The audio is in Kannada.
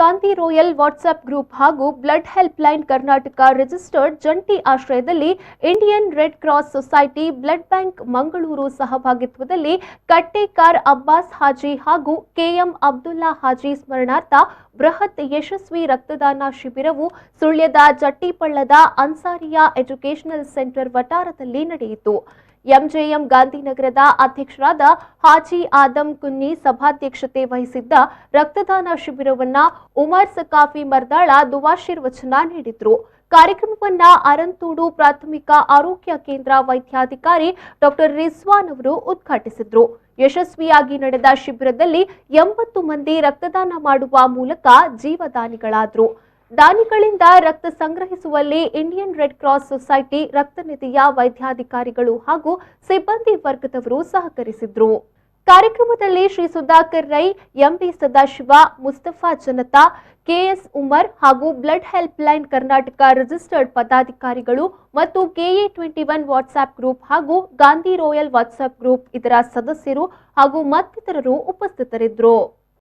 ಗಾಂಧಿ ರೋಯಲ್ ವಾಟ್ಸ್ಆಪ್ ಗ್ರೂಪ್ ಹಾಗೂ blood help line Karnataka registered ಜಂಟಿ ಆಶ್ರಯದಲ್ಲಿ Indian red cross society blood bank Mangaluru ಸಹಭಾಗಿತ್ವದಲ್ಲಿ ಕಟ್ಟೇಕಾರ್ ಅಬ್ಬಾಸ್ ಹಾಜಿ ಹಾಗೂ ಕೆಎಂ ಅಬ್ದುಲ್ಲಾ ಹಾಜಿ ಸ್ಮರಣಾರ್ಥ ಬೃಹತ್ ಯಶಸ್ವಿ ರಕ್ತದಾನ ಶಿಬಿರವು ಸುಳ್ಯದ ಜಟ್ಟಿಪಳ್ಳದ ಅನ್ಸಾರಿಯಾ ಎಜುಕೇಷನಲ್ ಸೆಂಟರ್ ವಟಾರದಲ್ಲಿ ನಡೆಯಿತು. ಎಂಜೆಎಂ ಗಾಂಧಿನಗರದ ಅಧ್ಯಕ್ಷರಾದ ಹಾಜಿ ಆದಂ ಕುನ್ನಿ ಸಭಾಧ್ಯಕ್ಷತೆ ವಹಿಸಿದ್ದ ರಕ್ತದಾನ ಶಿಬಿರವನ್ನ ಉಮರ್ ಸಕಾಫಿ ಮರ್ದಾಳ ದುವಾಶೀರ್ವಚನ ನೀಡಿದ್ರು. ಕಾರ್ಯಕ್ರಮವನ್ನ ಅರಂತೂಡು ಪ್ರಾಥಮಿಕ ಆರೋಗ್ಯ ಕೇಂದ್ರ ವೈದ್ಯಾಧಿಕಾರಿ ಡಾಕ್ಟರ್ ರಿಜ್ವಾನ್ ಅವರು ಉದ್ಘಾಟಿಸಿದ್ರು. ಯಶಸ್ವಿಯಾಗಿ ನಡೆದ ಶಿಬಿರದಲ್ಲಿ 80 ಮಂದಿ ರಕ್ತದಾನ ಮಾಡುವ ಮೂಲಕ ಜೀವದಾನಿಗಳಾದರು. ದಾನಿಗಳಿಂದ ರಕ್ತ ಸಂಗ್ರಹಿಸುವಲ್ಲಿ ಇಂಡಿಯನ್ ರೆಡ್ ಕ್ರಾಸ್ ಸೊಸೈಟಿ ರಕ್ತನಿಧಿಯ ವೈದ್ಯಾಧಿಕಾರಿಗಳು ಹಾಗೂ ಸಿಬ್ಬಂದಿ ವರ್ಗದವರು ಸಹಕರಿಸಿದ್ರು. ಕಾರ್ಯಕ್ರಮದಲ್ಲಿ ಶ್ರೀ ಸುಧಾಕರ್ ರೈ, ಎಂಬಿ ಸದಾಶಿವ, ಮುಸ್ತಫಾ ಜನತಾ, ಕೆಎಸ್ ಉಮರ್ ಹಾಗೂ blood help line Karnataka registered ಪದಾಧಿಕಾರಿಗಳು ಮತ್ತು KA21 ವಾಟ್ಸ್ಆಪ್ ಗ್ರೂಪ್ ಹಾಗೂ ಗಾಂಧಿ ರೋಯಲ್ ವಾಟ್ಸ್ಆಪ್ ಗ್ರೂಪ್ ಇದರ ಸದಸ್ಯರು ಹಾಗೂ ಮತ್ತಿತರರು ಉಪಸ್ಥಿತರಿದ್ದರು.